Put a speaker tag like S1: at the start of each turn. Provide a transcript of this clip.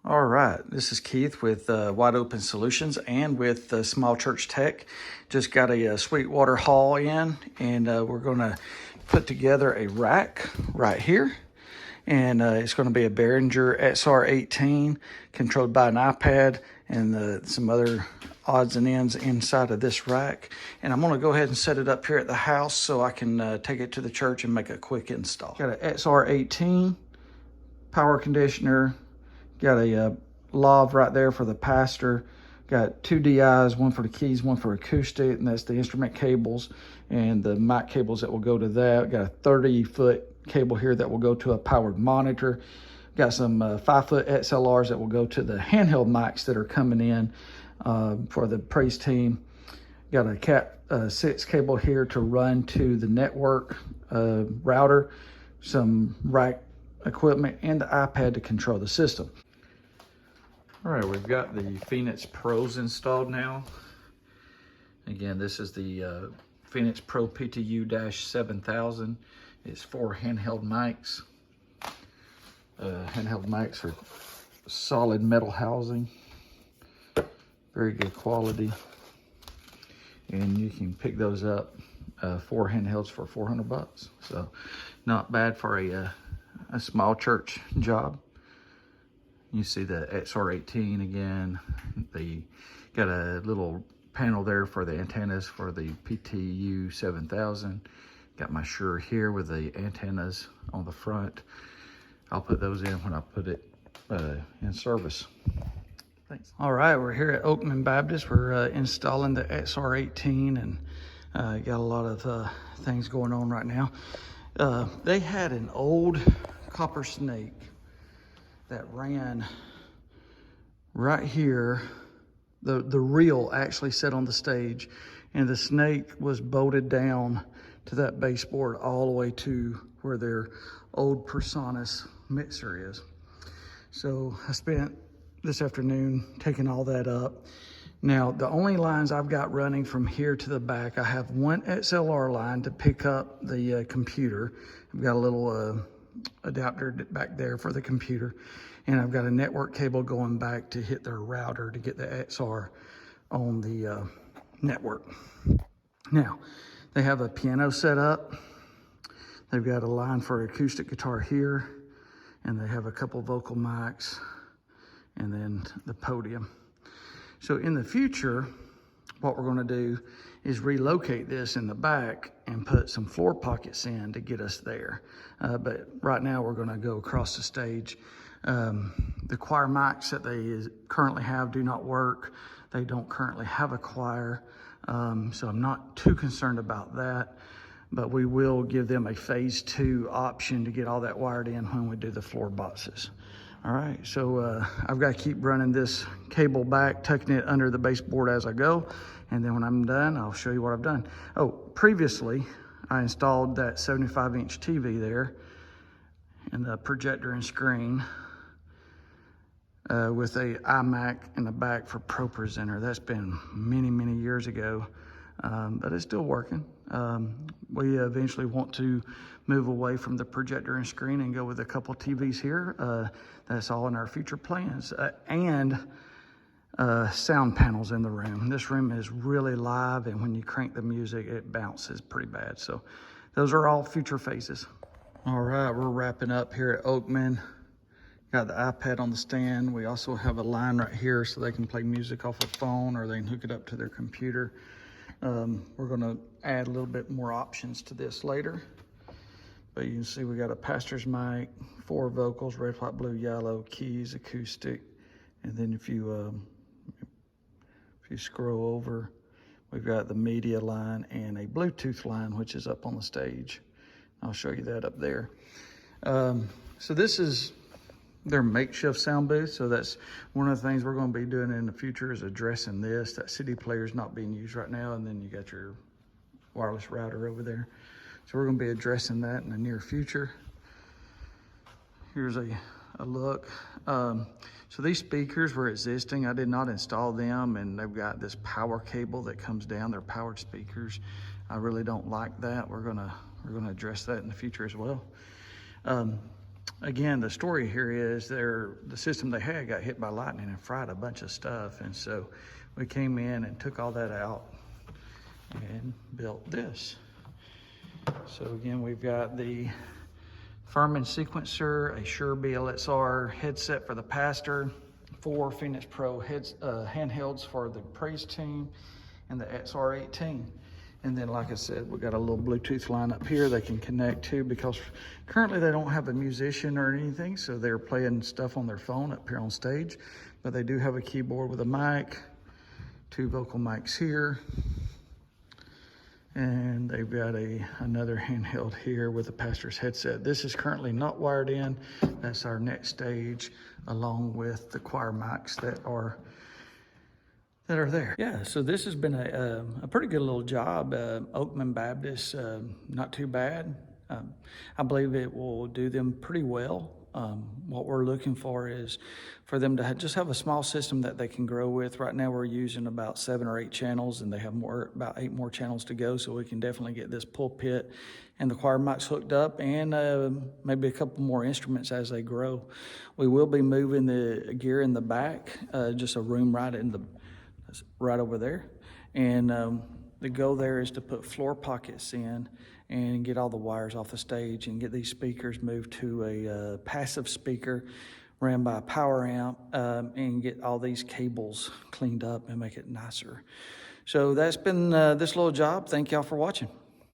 S1: All right, this is Keith with Wide Open Solutions and with Small Church Tech. Just got a Sweetwater haul in, and we're going to put together a rack right here. And it's going to be a Behringer XR18 controlled by an iPad and some other odds and ends inside of this rack. And I'm going to go ahead and set it up here at the house so I can take it to the church and make a quick install. Got an XR18 power conditioner. Got a lav right there for the pastor. Got two DIs, one for the keys, one for acoustic, and that's the instrument cables and the mic cables that will go to that. Got a 30-foot cable here that will go to a powered monitor. Got some 5-foot XLRs that will go to the handheld mics that are coming in for the praise team. Got a Cat 6 cable here to run to the network router, some rack equipment, and the iPad to control the system. All right, we've got the Phoenix Pros installed now. Again, this is the Phoenix Pro PTU-7000. It's 4 handheld mics. Handheld mics are solid metal housing, very good quality, and you can pick those up 4 handhelds for $400. So, not bad for a small church job. You see the XR18 again. They got a little panel there for the antennas for the PTU-7000. Got my Shure here with the antennas on the front. I'll put those in when I put it in service. Thanks. All right, we're here at Oakman Baptist. We're installing the XR18 and got a lot of things going on right now. They had an old copper snake that ran right here. The reel actually sat on the stage, and the snake was bolted down to that baseboard all the way to where their old PreSonus mixer is. So I spent this afternoon taking all that up. Now, the only lines I've got running from here to the back, I have one XLR line to pick up the computer. I've got a little adapter back there for the computer, and I've got a network cable going back to hit their router to get the XR on the network. Now, they have a piano set up. They've got a line for acoustic guitar here, and they have a couple vocal mics, and then the podium. So in the future, what we're going to do is relocate this in the back and put some floor pockets in to get us there. But right now we're going to go across the stage. The choir mics that they currently have do not work. They don't currently have a choir, so I'm not too concerned about that. But we will give them a phase 2 option to get all that wired in when we do the floor boxes. All right, so I've got to keep running this cable back, tucking it under the baseboard as I go. And then when I'm done, I'll show you what I've done. Oh, previously, I installed that 75-inch TV there and the projector and screen with a iMac in the back for Pro Presenter. That's been many, many years ago, but it's still working. We eventually want to move away from the projector and screen and go with a couple TVs here. That's all in our future plans. And sound panels in the room. This room is really live, and when you crank the music, it bounces pretty bad. So those are all future phases. All right, we're wrapping up here at Oakman. Got the iPad on the stand. We also have a line right here so they can play music off a phone, or they can hook it up to their computer. We're gonna add a little bit more options to this later. But you can see we got a pastor's mic, 4 vocals, red, white, blue, yellow, keys, acoustic. And then if you scroll over, we've got the media line and a Bluetooth line, which is up on the stage. I'll show you that up there. So this is their makeshift sound booth. So that's one of the things we're going to be doing in the future, is addressing this. That CD player is not being used right now, and then you got your wireless router over there. So we're going to be addressing that in the near future. Here's a look. So these speakers were existing. I did not install them, and they've got this power cable that comes down. They're powered speakers. I really don't like that. We're gonna address that in the future as well. again, the story here is the system they had got hit by lightning and fried a bunch of stuff. And so we came in and took all that out and built this. So again, we've got the Furman sequencer, a Shure BLXR headset for the pastor, 4 Phoenix Pro handhelds for the praise team, and the XR18. And then, like I said, we got a little Bluetooth line up here they can connect to, because currently they don't have a musician or anything, so they're playing stuff on their phone up here on stage. But they do have a keyboard with a mic, 2 vocal mics here, and they've got another handheld here with a pastor's headset. This is currently not wired in. That's our next stage, along with the choir mics that are there. Yeah, so this has been a pretty good little job. Oakman Baptist, not too bad. I believe it will do them pretty well. What we're looking for is for them to just have a small system that they can grow with. Right now we're using about 7 or 8 channels, and they have about 8 more channels to go, so we can definitely get this pulpit and the choir mics hooked up, and maybe a couple more instruments as they grow. We will be moving the gear in the back, just a room right over there, and the goal there is to put floor pockets in and get all the wires off the stage and get these speakers moved to a passive speaker ran by a power amp, and get all these cables cleaned up and make it nicer. So that's been this little job. Thank y'all for watching.